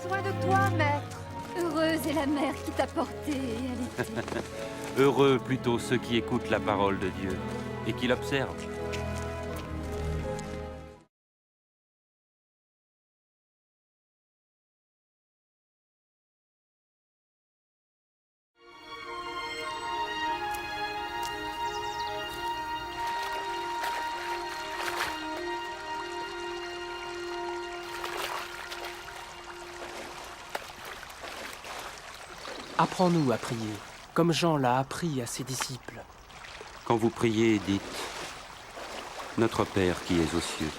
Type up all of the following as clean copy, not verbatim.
besoin de toi, maître. Heureuse est la mère qui t'a porté et allaitée. Heureux plutôt ceux qui écoutent la parole de Dieu et qui l'observent. Apprends-nous à prier, comme Jean l'a appris à ses disciples. Quand vous priez, dites « Notre Père qui es aux cieux,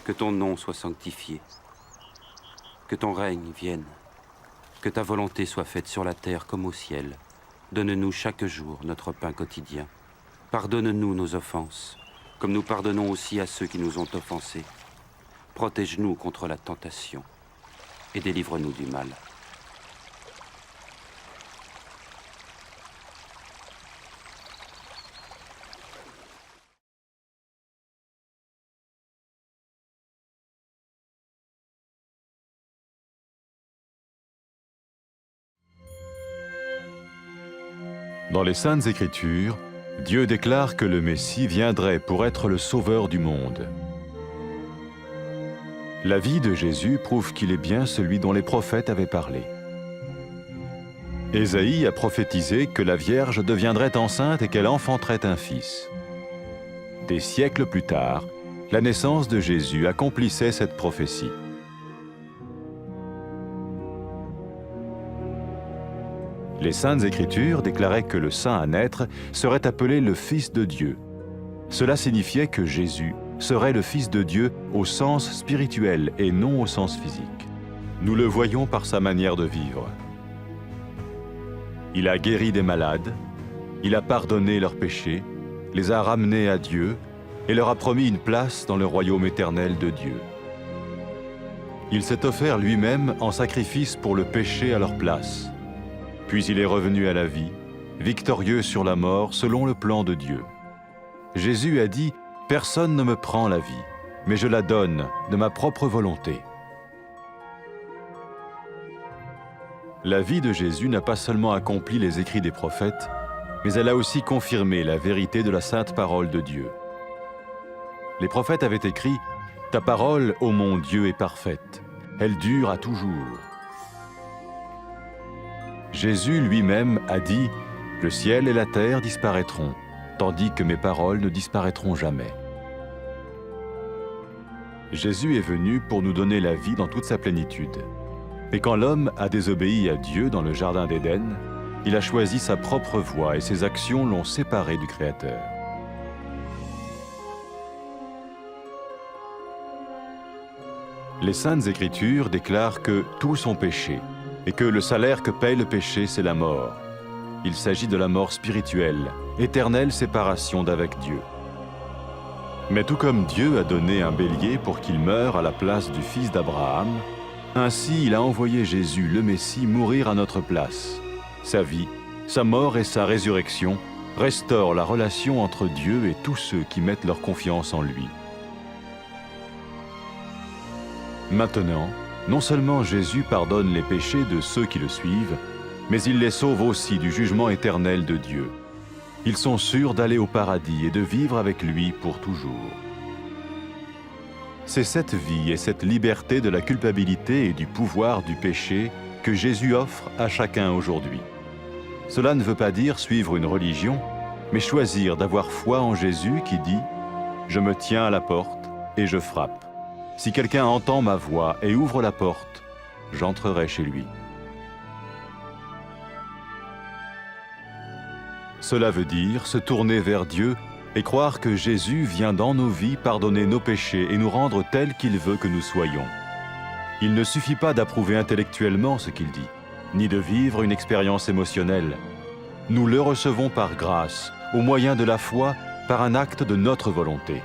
que ton nom soit sanctifié, que ton règne vienne, que ta volonté soit faite sur la terre comme au ciel. Donne-nous chaque jour notre pain quotidien. Pardonne-nous nos offenses, comme nous pardonnons aussi à ceux qui nous ont offensés. Protège-nous contre la tentation et délivre-nous du mal. » Dans les Saintes Écritures, Dieu déclare que le Messie viendrait pour être le sauveur du monde. La vie de Jésus prouve qu'il est bien celui dont les prophètes avaient parlé. Ésaïe a prophétisé que la Vierge deviendrait enceinte et qu'elle enfanterait un fils. Des siècles plus tard, la naissance de Jésus accomplissait cette prophétie. Les Saintes Écritures déclaraient que le saint à naître serait appelé le Fils de Dieu. Cela signifiait que Jésus serait le Fils de Dieu au sens spirituel et non au sens physique. Nous le voyons par sa manière de vivre. Il a guéri des malades, il a pardonné leurs péchés, les a ramenés à Dieu et leur a promis une place dans le royaume éternel de Dieu. Il s'est offert lui-même en sacrifice pour le péché à leur place. Puis il est revenu à la vie, victorieux sur la mort selon le plan de Dieu. Jésus a dit « Personne ne me prend la vie, mais je la donne de ma propre volonté. » La vie de Jésus n'a pas seulement accompli les écrits des prophètes, mais elle a aussi confirmé la vérité de la sainte parole de Dieu. Les prophètes avaient écrit « Ta parole, ô mon Dieu, est parfaite, elle dure à toujours. » Jésus lui-même a dit « Le ciel et la terre disparaîtront, tandis que mes paroles ne disparaîtront jamais. » Jésus est venu pour nous donner la vie dans toute sa plénitude. Et quand l'homme a désobéi à Dieu dans le jardin d'Éden, il a choisi sa propre voie et ses actions l'ont séparé du Créateur. Les Saintes Écritures déclarent que tous ont péché et que le salaire que paye le péché, c'est la mort. Il s'agit de la mort spirituelle, éternelle séparation d'avec Dieu. Mais tout comme Dieu a donné un bélier pour qu'il meure à la place du fils d'Abraham, ainsi il a envoyé Jésus, le Messie, mourir à notre place. Sa vie, sa mort et sa résurrection restaurent la relation entre Dieu et tous ceux qui mettent leur confiance en lui. Maintenant, non seulement Jésus pardonne les péchés de ceux qui le suivent, mais il les sauve aussi du jugement éternel de Dieu. Ils sont sûrs d'aller au paradis et de vivre avec lui pour toujours. C'est cette vie et cette liberté de la culpabilité et du pouvoir du péché que Jésus offre à chacun aujourd'hui. Cela ne veut pas dire suivre une religion, mais choisir d'avoir foi en Jésus qui dit « Je me tiens à la porte et je frappe. Si quelqu'un entend ma voix et ouvre la porte, j'entrerai chez lui. » Cela veut dire se tourner vers Dieu et croire que Jésus vient dans nos vies pardonner nos péchés et nous rendre tels qu'il veut que nous soyons. Il ne suffit pas d'approuver intellectuellement ce qu'il dit, ni de vivre une expérience émotionnelle. Nous le recevons par grâce, au moyen de la foi, par un acte de notre volonté.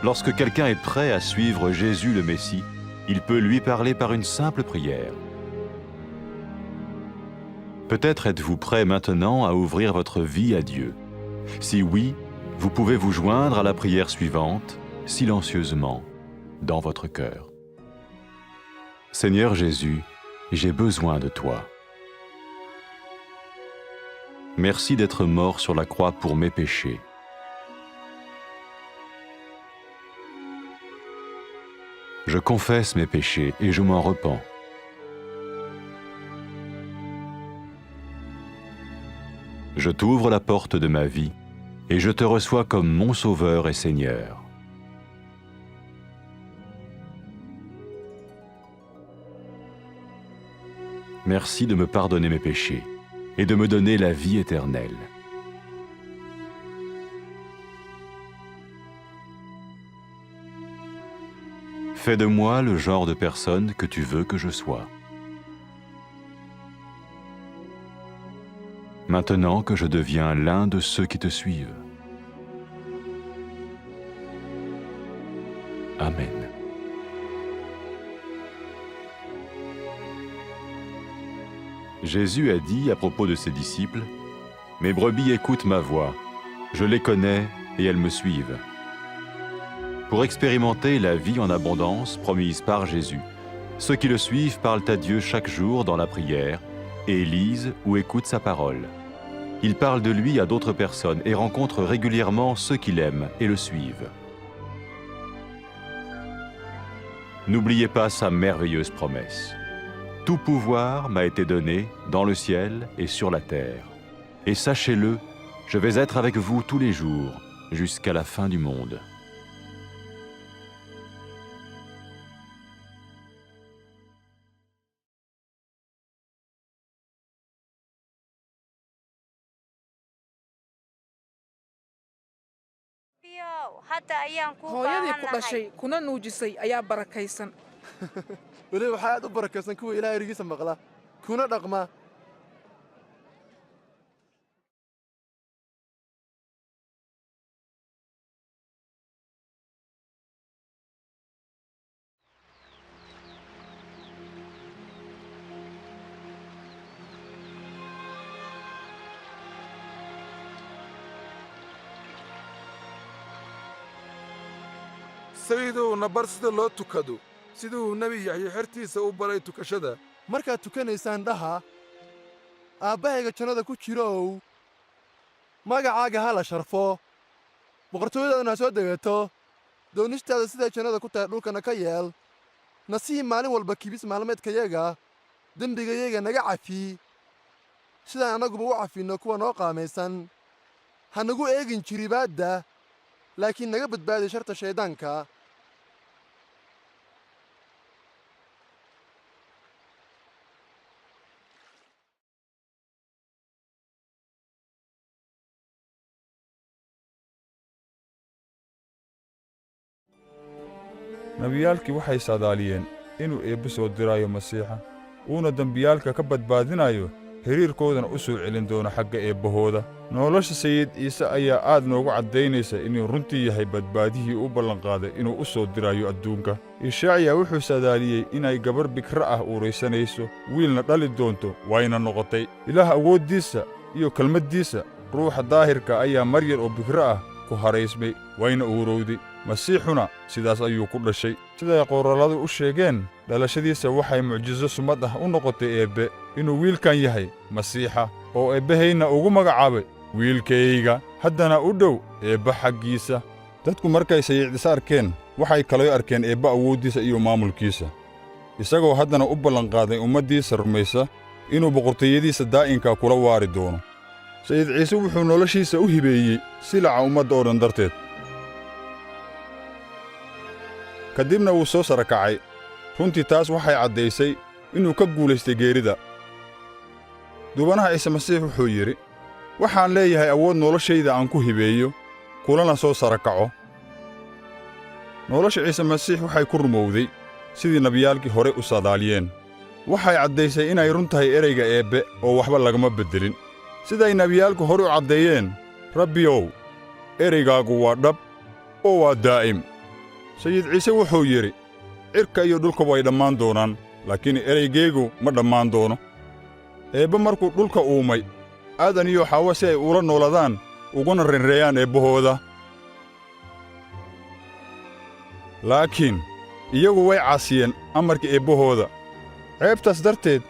Lorsque quelqu'un est prêt à suivre Jésus le Messie, il peut lui parler par une simple prière. Peut-être êtes-vous prêt maintenant à ouvrir votre vie à Dieu. Si oui, vous pouvez vous joindre à la prière suivante, silencieusement. dans votre cœur. Seigneur Jésus, j'ai besoin de toi. Merci d'être mort sur la croix pour mes péchés. Je confesse mes péchés et je m'en repens. Je t'ouvre la porte de ma vie et je te reçois comme mon Sauveur et Seigneur. Merci de me pardonner mes péchés et de me donner la vie éternelle. Fais de moi le genre de personne que tu veux que je sois. Maintenant que je deviens l'un de ceux qui te suivent. Amen. Jésus a dit à propos de ses disciples, « Mes brebis écoutent ma voix, je les connais et elles me suivent. » Pour expérimenter la vie en abondance promise par Jésus, ceux qui le suivent parlent à Dieu chaque jour dans la prière et lisent ou écoutent sa parole. Ils parlent de lui à d'autres personnes et rencontrent régulièrement ceux qui l'aiment et le suivent. N'oubliez pas sa merveilleuse promesse. Tout pouvoir m'a été donné dans le ciel et sur la terre. Et sachez-le, je vais être avec vous tous les jours, jusqu'à la fin du monde. hooyadii ku dhashay kuna nuujisay ayaa barakaysan weli waxaa aad u barakaysan kuwa ilaahay erigiisa maqla kuna dhaqma sayidow nabar sida loo tukado siduu nebi yaxya xertiisa u baray tukashada markaad tukanaysaan dhaha aabbahayga jannada ku jirow magacaaga ha la sharfo boqortooyadaaduna ha soo degato doonistaada siday jannada ku tahay dhulkana ka yeel nasiib maalin walba kibis maalmeedkayaga dembigayaga naga cafi sidaan annaguba u cafinno kuwa noo qaamaysan ha nagu eegin jiribaadda laakiin naga badbaadi sharta shayddaanka nebiyaalkii waxay saadaaliyeen inuu eebbe soo diraayo masiixa uuna dembiyaalka ka badbaadinayo xiriirkoodana u soo celin doono xagga eebbahooda nolosha sayid ciise ayaa aad noogu caddaynaysa inuu runtii yahay badbaadihii u ballanqaaday inuu u soo diraayo adduunka ishaaciya wuxuu saadaaliyey inay gabar bikra ah uuraysanayso wiilna dhali doonto wayna noqotay ilaah awooddiisa iyo kelmaddiisa ruuxa daahirka ayaa mar yar oo bikra ah ku haraysmay wayna uurowday masiixuna sidaas ayuu ku dhashay siday qoralladu u sheegeen dhalashadiisa waxay mucjiso sumad ah u noqotay eebbe inuu wiilkan yahay masiixa oo eebbahayna ugu magacaabay wiilkayga haddana u dhow eebbe xaggiisa dadku markay sayid arkeen waxay kaloo arkeen eebbe awooddiisa iyo maamulkiisa isagoo haddana u ballanqaaday ummaddiisa rumaysa inuu boqortooyadiisa daa'inka kula waari doono sayid ciise wuxuu noloshiisa u hibeeyey silaca ummadda oo dhan darteed ka dibna wuu soo sara kacay runtii taas waxay caddaysay inuu ka guulaystay geerida duubanaha ciise masiix wuxuu yidhi waxaan leeyahay awood noloshayda aan ku hibeeyo kulana soo sara kaco nolosha ciise masiix waxay ku rumowday sidii nebiyaalkii hore u saadaaliyeen waxay caddaysay inay run tahay ereyga eebbe oo waxba lagama beddelin siday nebiyaalku hore u caddeeyeen rabbiyow ereygaagu waa dhab oo waa daa'im sayid ciise wuxuu yidhi cirka iyo dhulka way dhammaan doonaan laakiin ereygaygu ma dhammaan doono eebbe markuu dhulka uumay aadan iyo xaawa si ay ula nooladaan uguna renreeyaan eebbahooda laakiin iyagu way caasiyeen amarka eebbahooda ceebtaas darteed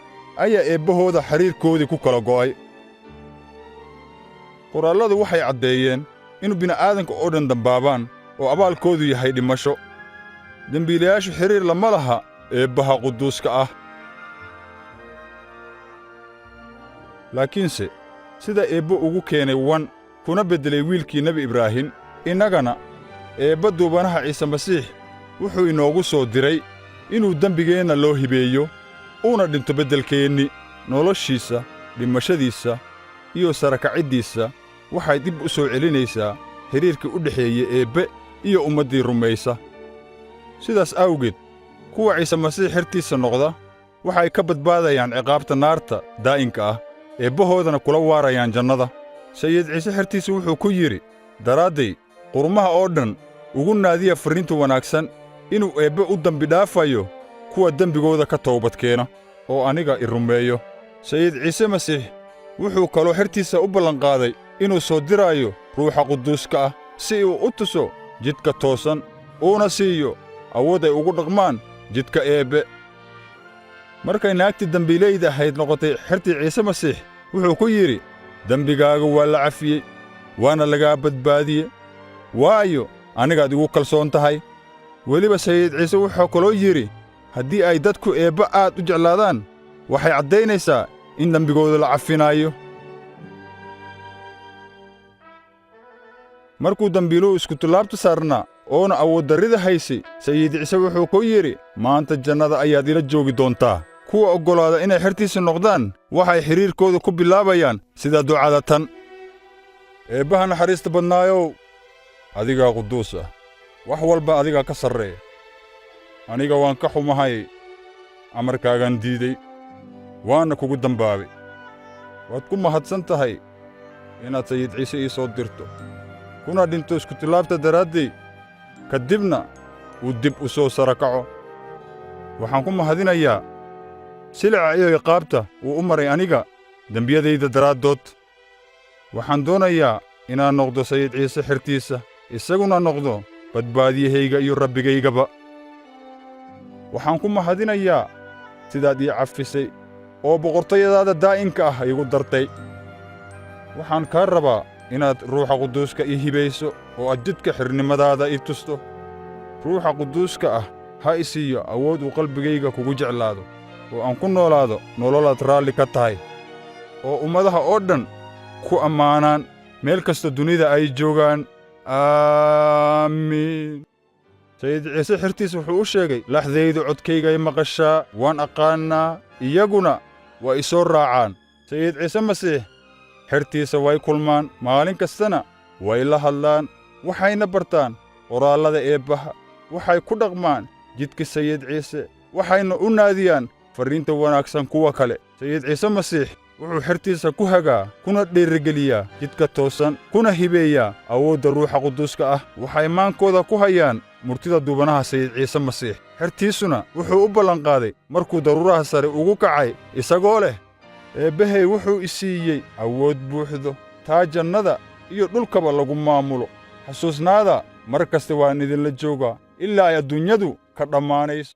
ayaa eebbahooda xiriirkoodii ku kala go'ay qoraalladu waxay caddeeyeen in bini'aadanka oo dhan dambaabaan oo abaalkoodu yahay dhimasho dembiilayaashu xiriir lama laha eebbaha quduuska ah laakiinse sida eebbo ugu keenay wan kuna beddelay wiilkii nebi ibraahim innagana eebba duubanaha ciise masiix wuxuu inoogu soo diray inuu dembigeenna loo hibeeyo uuna dhinto beddelkeenni noloshiisa dhimashadiisa iyo sarakaciddiisa waxay dib u soo celinaysaa xidhiirkii u dhexeeye eebbe iyo ummaddii rumaysa sidaas awgeed kuwa ciise masiix xertiisa noqda waxay ka badbaadayaan ciqaabta naarta daa'inka ah eebbahoodana kula waarayaan jannada sayid ciise xertiisa wuxuu ku yidhi daraadday qurmaha oo dhan ugu naadiya farriinta wanaagsan inuu eebbe u dembi dhaafayo kuwa dembigooda ka toobadkeena oo aniga i rumeeyo sayid ciise masiix wuxuu kaloo xertiisa u ballanqaaday inuu soo diraayo ruuxa quduuska ah si uu u tuso jidka toosan uuna siiyo awood ay ugu dhaqmaan jidka eebbe markay naagtii dembiilayda ahayd noqotay xertii ciise masiix wuxuu ku yidhi dembigaaga waa la cafiyey waana lagaa badbaadiye waayo anigaad igu kalsoon tahay weliba sayid ciise wuxuu kaloo yidhi haddii ay dadku eebbe aad u jeclaadaan waxay caddaynaysaa in dembigooda la cafinaayo markuu dembiiluhu iskutallaabta saarnaa oona awooddarrida haysay sayid ciise wuxuu ku yidhi maanta jannada ayaad ila joogi doontaa kuwa oggolaada inay xertiisa noqdaan waxay xidhiirkooda ku bilaabayaan sida ducada tan eebbaha naxariista badnaayow adigaa quduus ah wax walba adigaa ka sarreeya aniga waan ka xumahay amarkaagaan diiday waana kugu dambaabay waad ku mahadsan tahay inaad sayid ciise ii soo dirto kuna dhinto iskutillaabta daraaddey ka dibna uu dib u soo sarakaco waxaan ku mahadinayaa silica iyo iqaabta uu u maray aniga dembiyadayda daraaddood waxaan doonayaa inaan noqdo sayid ciise xertiisa isaguna noqdo badbaadiyahayga iyo rabbigaygaba waxaan ku mahadinayaa sidaad ii cafisay oo boqortooyadaada daa'inka ah iigu dartay waxaan kaa rabaa inaad ruuxa quduuska ii hibayso oo aad jidka xirnimadaada ii tusto ruuxa quduuska ah ha i siiyo awood uu qalbigayga kugu jeclaado oo aan ku noolaado nololaad raalli ka tahay oo ummadaha oo dhan ku ammaanaan meel kasta dunida ay joogaan aamiin sayid ciise xertiis wuxuu u sheegay laxdaydu codkaygay maqashaa waan aqaannaa iyaguna waa i soo raacaan sayid ciise masiix xertiisa way kulmaan maalin kastana way la hadlaan waxayna bartaan qoraallada eebbaha waxay ku dhaqmaan jidka sayid ciise waxayna u naadiyaan farriinta wanaagsan kuwa kale sayid ciise masiix wuxuu xertiisa ku hagaa kuna dhiirigeliyaa jidka toosan kuna hibeeyaa awoodda ruuxa quduuska ah waxay maankooda ku hayaan murtida duubanaha sayid ciise masiix xertiisuna wuxuu u ballanqaaday markuu daruuraha sare ugu kacay isagoo leh eebbahay wuxuu i siiyey awood buuxdo taa jannada iyo dhulkaba lagu maamulo xasuusnaada mar kasta waan idinla joogaa ilaa ay adduunyadu ka dhammaanayso